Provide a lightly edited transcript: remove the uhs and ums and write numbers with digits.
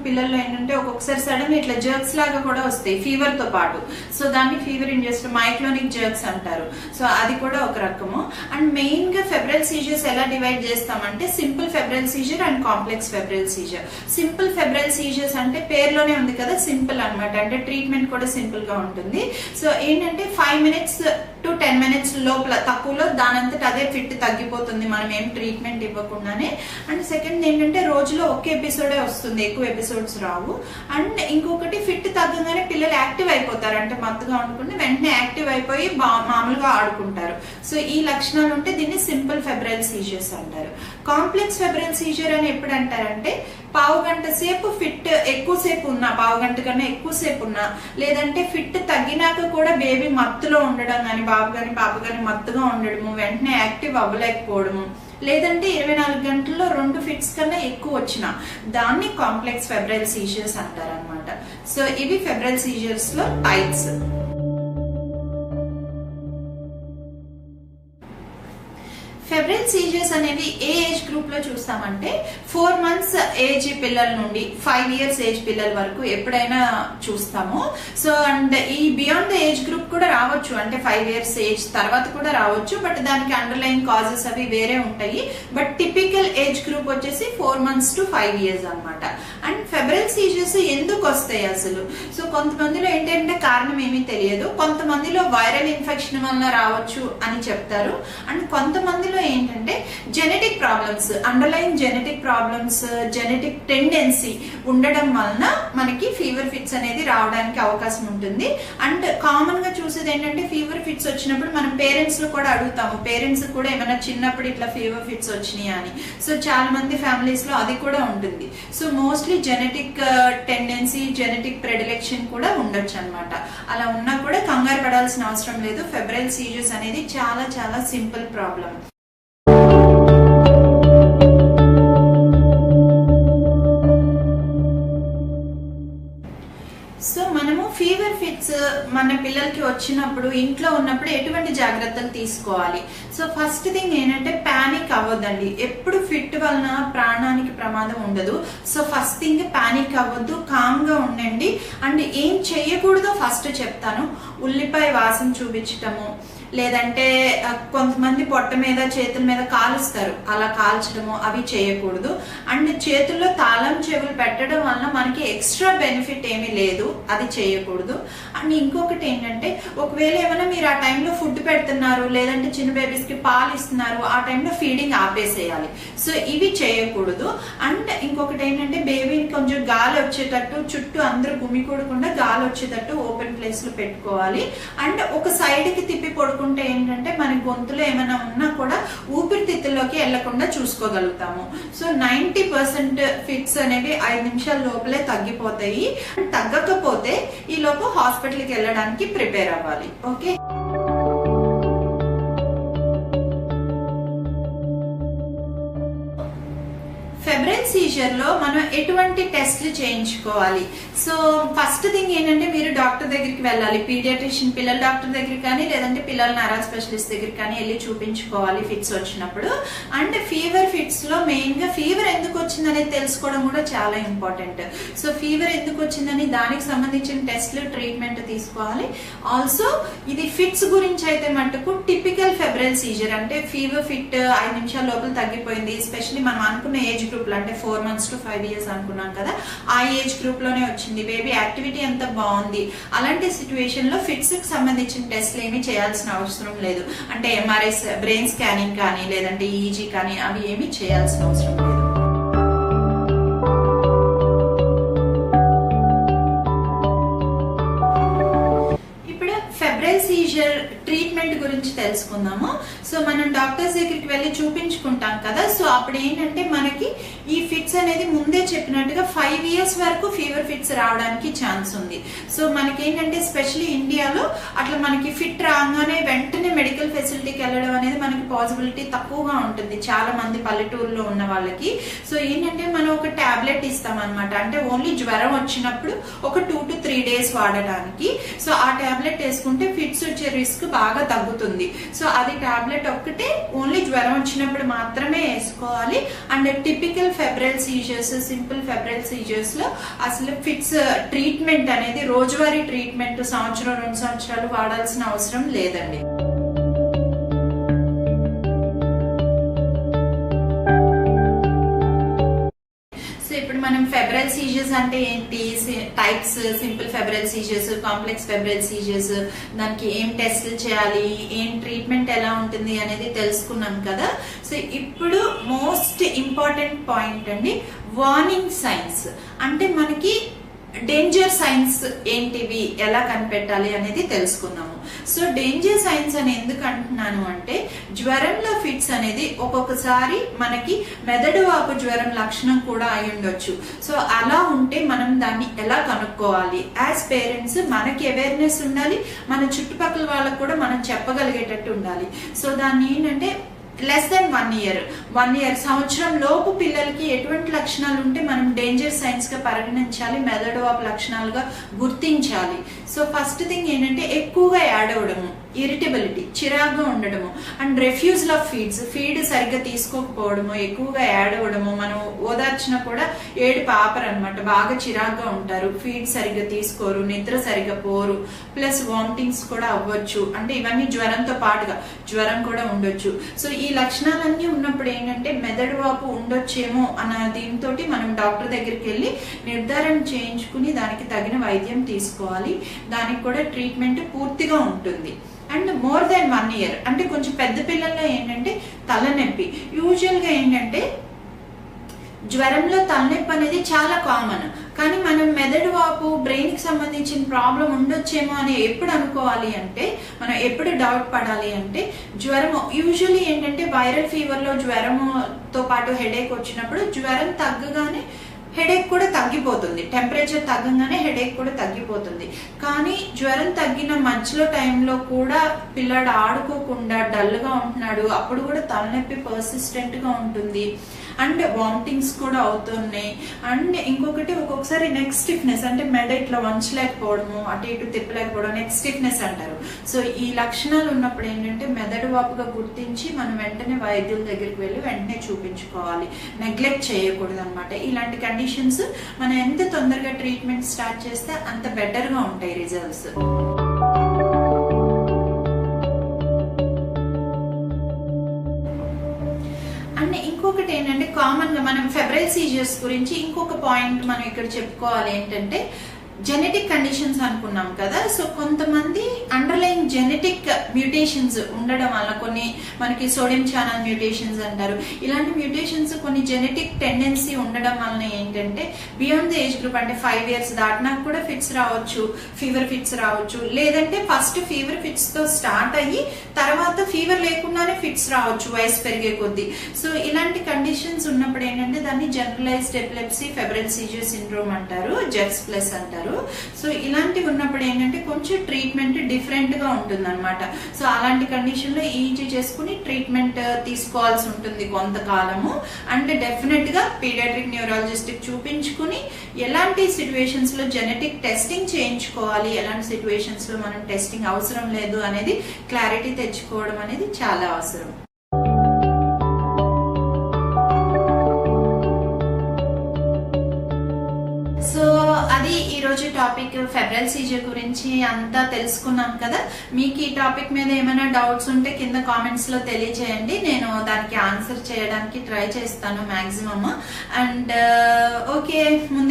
పిల్లల్లో ఏంటంటే ఒక్కొక్కసారి సడన్ ఇట్లా జర్క్స్ లాగా కూడా వస్తాయి ఫీవర్ తో పాటు. సో దాన్ని ఫీవర్ ఇండ్యూస్డ్ మైక్లోనిక్ జర్క్స్ అంటారు. సో అది కూడా ఒక రకము. అండ్ మెయిన్ గా ఫెబ్రల్ సీజర్స్ ఎలా డివైడ్ చేస్తామంటే simple febrile seizure and complex febrile seizure. Simple febrile seizures అంటే పేరులోనే ఉంది కదా, సింపుల్ అన్నమాట. అంటే ట్రీట్మెంట్ కూడా సింపుల్ గా ఉంటుంది. సో ఏంటంటే 5 minutes to 10 minutes లోపల తక్కువలో దానంతట అదే ఫిట్ తగ్గిపోతుంది మనం ఏం ట్రీట్మెంట్ ఇవ్వకుండానే. అండ్ సెకండ్ ఏంటంటే రోజులో ఒకే ఎపిసోడే వస్తుంది, ఎక్కువ ఎపిసోడ్స్ రావు. అండ్ ఇంకొకటి ఫిట్ తగ్గగానే పిల్లలు యాక్టివ్ అయిపోతారు, అంటే మత్తుగా ఉండకుండా వెంటనే యాక్టివ్ అయిపోయి మామూలుగా ఆడుకుంటారు. సో ఈ లక్షణాలు ఉంటే దీన్ని సింపుల్ ఫెబ్రల్ సీజర్స్ అంటారు. కాంప్లెక్స్ ఫెబ్రల్ సీజర్ అని ఎప్పుడు అంటారంటే పావు గంట సేపు ఫిట్ ఎక్కువసేపు ఉన్నా, పావు గంట కన్నా ఎక్కువసేపు ఉన్నా, లేదంటే ఫిట్ తగ్గినాక కూడా బేబీ మత్తులో ఉండడం కానీ, బాబు కానీ పాప కానీ మత్తుగా ఉండడము, వెంటనే యాక్టివ్ అవ్వలేకపోవడము, లేదంటే 24 గంటల్లో 2 ఫిట్స్ కన్నా ఎక్కువ వచ్చిన దాన్ని కాంప్లెక్స్ ఫెబ్రల్ సీజర్స్ అంటారు అనమాట. సో ఇవి ఫెబ్రల్ సీజర్స్ లో టైప్స్. ఫెబ్రల్ సీజర్స్ అనేవి ఏ ఏజ్ గ్రూప్ లో చూస్తామంటే 4 months ఏజ్ పిల్లల నుండి 5 years ఏజ్ పిల్లల వరకు ఎప్పుడైనా చూస్తాము. సో అండ్ ఈ బియాండ్ ద ఏజ్ గ్రూప్ కూడా రావచ్చు, అంటే 5 years ఏజ్ తర్వాత కూడా రావచ్చు. బట్ దానికి అండర్లైన్ కాజెస్ అవి వేరే ఉంటాయి. బట్ టిపికల్ ఏజ్ గ్రూప్ వచ్చేసి 4 months to 5 years అనమాట. అండ్ ఫెబ్రల్ సీజర్స్ ఎందుకు వస్తాయి అసలు? సో కొంతమందిలో ఏంటంటే కారణం ఏమీ తెలియదు, కొంతమందిలో వైరల్ ఇన్ఫెక్షన్ వల్ల రావచ్చు అని చెప్తారు. అండ్ కొంతమందిలో ఏంటంటే genetic problems, underline genetic problems, genetic tendency ఉండడం వలన మనకి ఫీవర్ ఫిట్స్ అనేది రావడానికి అవకాశం ఉంటుంది. అండ్ కామన్ గా చూసేది ఏంటంటే ఫీవర్ ఫిట్స్ వచ్చినప్పుడు మనం పేరెంట్స్ లో కూడా అడుగుతాము, పేరెంట్స్ కూడా ఏమైనా చిన్నప్పుడు ఇట్లా ఫీవర్ ఫిట్స్ వచ్చినాయి అని. సో చాలా మంది ఫ్యామిలీస్ లో అది కూడా ఉంటుంది. So mostly genetic tendency, genetic predilection కూడా ఉండొచ్చు అనమాట. అలా ఉన్నా కూడా కంగారు పడాల్సిన అవసరం లేదు. ఫెబ్రల్ సీజర్స్ అనేది చాలా చాలా సింపుల్ ప్రాబ్లం. సో మనము ఫీవర్ ఫిట్స్ మన పిల్లలకి వచ్చినప్పుడు ఇంట్లో ఉన్నప్పుడు ఎటువంటి జాగ్రత్తలు తీసుకోవాలి? సో ఫస్ట్ థింగ్ ఏంటంటే పానిక్ అవ్వద్దండి. ఎప్పుడు ఫిట్ వలన ప్రాణానికి ప్రమాదం ఉండదు. సో ఫస్ట్ థింగ్ పానిక్ అవ్వద్దు, కామ్ గా ఉండండి. అండ్ ఏం చెయ్యకూడదో ఫస్ట్ చెప్తాను. ఉల్లిపాయ వాసన చూపించటము, లేదంటే కొంతమంది పొట్ట మీద చేతుల మీద కాలుస్తారు, అలా కాల్చడము అవి చేయకూడదు. అండ్ చేతుల్లో తాళం చెవులు పెట్టడం వల్ల మనకి ఎక్స్ట్రా బెనిఫిట్ ఏమీ లేదు, అది చేయకూడదు. అండ్ ఇంకొకటి ఏంటంటే ఒకవేళ ఏమైనా మీరు ఆ టైంలో ఫుడ్ పెడుతున్నారు, లేదంటే చిన్న బేబీస్ కి పాలు ఇస్తున్నారు, ఆ టైంలో ఫీడింగ్ ఆపేసేయాలి. సో ఇవి చేయకూడదు. అండ్ ఇంకొకటి ఏంటంటే బేబీని కొంచెం గాలి వచ్చేటట్టు, చుట్టూ అందరూ గుమికూడకుండా గాలి వచ్చేటట్టు ఓపెన్ ప్లేస్ లో పెట్టుకోవాలి. అండ్ ఒక సైడ్ కి తిప్పి పడుకుంటే ఏంటంటే మన గొంతులో ఏమైనా ఉన్నా కూడా ఊపిరితిత్తుల్లోకి వెళ్లకుండా చూసుకోగలుగుతాము. సో 90% ఫిట్స్ అనేవి 5 నిమిషాల లోపలే తగ్గిపోతాయి. తగ్గకపోతే ఈ లోపు హాస్పిటల్కి వెళ్ళడానికి ప్రిపేర్ అవ్వాలి. ఓకే. ఫెబ్రల్ సీజర్ లో మనం ఎటువంటి టెస్ట్లు చేయించుకోవాలి? సో ఫస్ట్ థింగ్ ఏంటంటే మీరు డాక్టర్ దగ్గరికి వెళ్ళాలి. పీడియాట్రిషియన్ పిల్లల డాక్టర్ దగ్గరికి కానీ, లేదంటే పిల్లల నరా స్పెషలిస్ట్ దగ్గరికి కానీ వెళ్ళి చూపించుకోవాలి ఫిట్స్ వచ్చినప్పుడు. అండ్ ఫీవర్ ఫిట్స్ లో మెయిన్ గా ఫీవర్ ఎందుకు వచ్చిందనేది తెలుసుకోవడం కూడా చాలా ఇంపార్టెంట్. సో ఫీవర్ ఎందుకు వచ్చిందని దానికి సంబంధించిన టెస్ట్లు, ట్రీట్మెంట్ తీసుకోవాలి. ఆల్సో ఇది ఫిట్స్ గురించి అయితే మటుకు టిపికల్ ఫెబ్రల్ సీజర్ అంటే ఫీవర్ ఫిట్ 5 నిమిషాల లోపల తగ్గిపోయింది, ఎస్పెషల్లీ మనం అనుకున్న ఏజ్ గ్రూప్ అంటే 4 months to 5 years అనుకున్నాం కదా, ఆ ఏజ్ గ్రూప్ లోనే వచ్చింది. బేబీ యాక్టివిటీ ఎంత బాగుంది. అలాంటి సిచ్యువేషన్ లో ఫిట్స్ కి సంబంధించిన టెస్ట్లు ఏమీ చేయాల్సిన అవసరం లేదు. అంటే ఎంఆర్ఐ, బ్రెయిన్ స్కానింగ్ కానీ, లేదంటే ఈజీ కానీ అవి ఏమీ చేయాల్సిన అవసరం లేదు. ఇప్పుడు ఫెబ్రల్ సీజర్ ట్రీట్మెంట్ గురించి తెలుసుకుందాము. సో మనం డాక్టర్స్ దగ్గరికి వెళ్ళి చూపించుకుంటాం కదా, సో అప్పుడు ఏంటంటే మనకి ఈ ఫిట్స్ అనేది ముందే చెప్పినట్టుగా 5 years వరకు ఫీవర్ ఫిట్స్ రావడానికి ఛాన్స్ ఉంది. సో మనకి ఏంటంటే స్పెషల్లీ ఇండియాలో అట్లా మనకి ఫిట్ రాగానే వెంటనే మెడికల్ ఫెసిలిటీకి వెళ్ళడం అనేది మనకి పాసిబిలిటీ తక్కువగా ఉంటుంది చాలా మంది పల్లెటూరులో ఉన్న వాళ్ళకి. సో ఏంటంటే మనం ఒక టాబ్లెట్ ఇస్తాం అనమాట, అంటే ఓన్లీ జ్వరం వచ్చినప్పుడు ఒక 2 to 3 days వాడడానికి. సో ఆ టాబ్లెట్ వేసుకుంటే ఫిట్స్ వచ్చే రిస్క్ బాగా తగ్గుతుంది. తగ్గుతుంది. సో అది టాబ్లెట్ ఒక్కటే ఓన్లీ జ్వరం వచ్చినప్పుడు మాత్రమే వేసుకోవాలి. And typical febrile seizures, simple febrile seizures లో అసలు ఫిట్స్ ట్రీట్మెంట్ అనేది రోజువారీ ట్రీట్మెంట్ సంవత్సరం 2 సంవత్సరాలు వాడాల్సిన అవసరం లేదండి. ఇప్పుడు మనం ఫెబ్రల్ సీజర్స్ అంటే ఏంటి, types, simple febrile seizures, complex febrile seizures, దానికి ఏం టెస్టులు చేయాలి, ఏం ట్రీట్మెంట్ ఎలా ఉంటుంది అనేది తెలుసుకున్నాం కదా. సో ఇప్పుడు మోస్ట్ ఇంపార్టెంట్ పాయింట్ అండి, వార్నింగ్ సైన్స్. అంటే మనకి డేంజర్ సైన్స్ ఏంటివి, ఎలా కనిపెట్టాలి అనేది తెలుసుకుందాము. సో డేంజర్ సైన్స్ అని ఎందుకు అంటున్నాను అంటే, జ్వరంలో ఫిట్స్ అనేది ఒక్కొక్కసారి మనకి మెదడు వాపు జ్వరం లక్షణం కూడా అయి ఉండొచ్చు. సో అలా ఉంటే మనం దాన్ని ఎలా కనుక్కోవాలి, యాజ్ పేరెంట్స్ మనకి అవేర్నెస్ ఉండాలి, మన చుట్టుపక్కల వాళ్ళకు కూడా మనం చెప్పగలిగేటట్టు ఉండాలి. సో దాన్ని ఏంటంటే లెస్ దెన్ 1 ఇయర్ సంవత్సరం లోపు పిల్లలకి ఎటువంటి లక్షణాలు ఉంటే మనం డేంజర్ సైన్స్ గా పరిగణించాలి, మెదడు వాపు లక్షణాలుగా గుర్తించాలి. సో ఫస్ట్ థింగ్ ఏంటంటే ఎక్కువగా యాడ్ అవ్వడము, ఇరిటబిలిటీ, చిరాగ్గా ఉండడము, అండ్ రెఫ్యూజల్ ఆఫ్ ఫీడ్ సరిగ్గా తీసుకోకపోవడము, ఎక్కువగా యాడ్ అవ్వడము, మనం ఓదార్చినా కూడా ఏడుపు ఆపరనమాట, బాగా చిరాగ్గా ఉంటారు, ఫీడ్ సరిగ్గా తీసుకోరు, నిద్ర సరిగ్గా పోరు, ప్లస్ వామిటింగ్స్ కూడా అవ్వచ్చు. అంటే ఇవన్నీ జ్వరంతో పాటుగా జ్వరం కూడా ఉండొచ్చు. సో ఈ లక్షణాలన్నీ ఉన్నప్పుడు ఏంటంటే మెదడు వాపు ఉండొచ్చేమో అన్న దీంతో మనం డాక్టర్ దగ్గరికి వెళ్ళి నిర్ధారణ చేయించుకుని దానికి తగిన వైద్యం తీసుకోవాలి. దానికి కూడా ట్రీట్మెంట్ పూర్తిగా ఉంటుంది. అండ్ మోర్ దెన్ 1 ఇయర్ అంటే కొంచెం పెద్ద పిల్లల్లో ఏంటంటే తలనొప్పి, యూజువల్ గా ఏంటంటే జ్వరంలో తలనొప్పి అనేది చాలా కామన్, కానీ మనం మెదడు వాపు, బ్రెయిన్ కి సంబంధించిన ప్రాబ్లం ఉండొచ్చేమో అని ఎప్పుడు అనుకోవాలి అంటే, మనం ఎప్పుడు డౌట్ పడాలి అంటే, జ్వరం యూజువల్లీ ఏంటంటే వైరల్ ఫీవర్ లో జ్వరంతో పాటు హెడేక్ వచ్చినప్పుడు జ్వరం తగ్గగానే హెడేక్ కూడా తగ్గిపోతుంది, టెంపరేచర్ తగ్గగానే హెడేక్ కూడా తగ్గిపోతుంది. కానీ జ్వరం తగ్గిన మధ్యలో టైంలో కూడా పిల్లాడు ఆడుకోకుండా డల్ గా ఉంటున్నాడు, అప్పుడు కూడా తలనొప్పి పర్సిస్టెంట్ గా ఉంటుంది, అండ్ వామిటింగ్స్ కూడా అవుతున్నాయి. అండ్ ఇంకొకటి ఒక్కొక్కసారి నెక్ స్టిఫ్నెస్, అంటే మెడ ఇట్లా వంచలేకపోవడము, అటు ఇటు తిప్పలేకపోవడం, నెక్ స్టిఫ్నెస్ అంటారు. సో ఈ లక్షణాలు ఉన్నప్పుడు ఏంటంటే మెదడు వాపుగా గుర్తించి మనం వెంటనే వైద్యుల దగ్గరికి వెళ్ళి వెంటనే చూపించుకోవాలి, నెగ్లెక్ట్ చేయకూడదు అనమాట. ఇలాంటి కండిషన్స్ మనం ఎంత తొందరగా ట్రీట్మెంట్ స్టార్ట్ చేస్తే అంత బెటర్ గా ఉంటాయి రిజల్ట్స్. అండ్ ఇంకొకటి ఏంటంటే, కామన్ గా మనం ఫెబ్రల్ సీజర్స్ గురించి ఇంకొక పాయింట్ మనం ఇక్కడ చెప్పుకోవాలి ఏంటంటే, జెనెటిక్ కండిషన్స్ అనుకున్నాం కదా. సో కొంతమంది అండర్లైన్ జెనెటిక్ మ్యూటేషన్స్ ఉండడం వల్ల, కొన్ని మనకి సోడియం ఛానల్ మ్యూటేషన్స్ అంటారు, ఇలాంటి మ్యూటేషన్స్ కొన్ని జెనెటిక్ టెండెన్సీ ఉండడం వలన ఏంటంటే బియాండ్ ద ఏజ్ గ్రూప్, అంటే 5 ఇయర్స్ దాటినాక కూడా ఫిట్స్ రావచ్చు, ఫీవర్ ఫిట్స్ రావచ్చు, లేదంటే ఫస్ట్ ఫీవర్ ఫిట్స్ తో స్టార్ట్ అయ్యి తర్వాత ఫీవర్ లేకుండానే ఫిట్స్ రావచ్చు వయసు పెరిగే కొద్దీ. సో ఇలాంటి కండిషన్స్ ఉన్నప్పుడు ఏంటంటే దాన్ని generalised epilepsy febrile seizure syndrome అంటారు, జెఫ్స్ ప్లస్ అంటారు. సో ఇలాంటివి ఉన్నప్పుడు ఏంటంటే కొంచెం ట్రీట్మెంట్ డిఫరెంట్ గా ఉంటుంది అనమాట. సో అలాంటి కండిషన్ లో ఈజీ చేసుకుని ట్రీట్మెంట్ తీసుకోవాల్సి ఉంటుంది కొంతకాలము. అండ్ డెఫినెట్ గా పీడియాట్రిక్ న్యూరాలజిస్ట్ కి చూపించుకుని ఎలాంటి సిచ్యువేషన్స్ లో జెనెటిక్ టెస్టింగ్ చేయించుకోవాలి, ఎలాంటి సిచ్యువేషన్స్ లో మనం టెస్టింగ్ అవసరం లేదు అనేది క్లారిటీ తెచ్చుకోవడం అనేది చాలా అవసరం. సో అది ఈ రోజు టాపిక్, ఫెబ్రల్ సీజర్ గురించి అంతా తెలుసుకున్నాం కదా. మీకు ఈ టాపిక్ మీద ఏమైనా డౌట్స్ ఉంటే కింద కామెంట్స్ లో తెలియజేయండి, నేను దానికి ఆన్సర్ చేయడానికి ట్రై చేస్తాను మాక్సిమం. అండ్ ఓకే, ముందే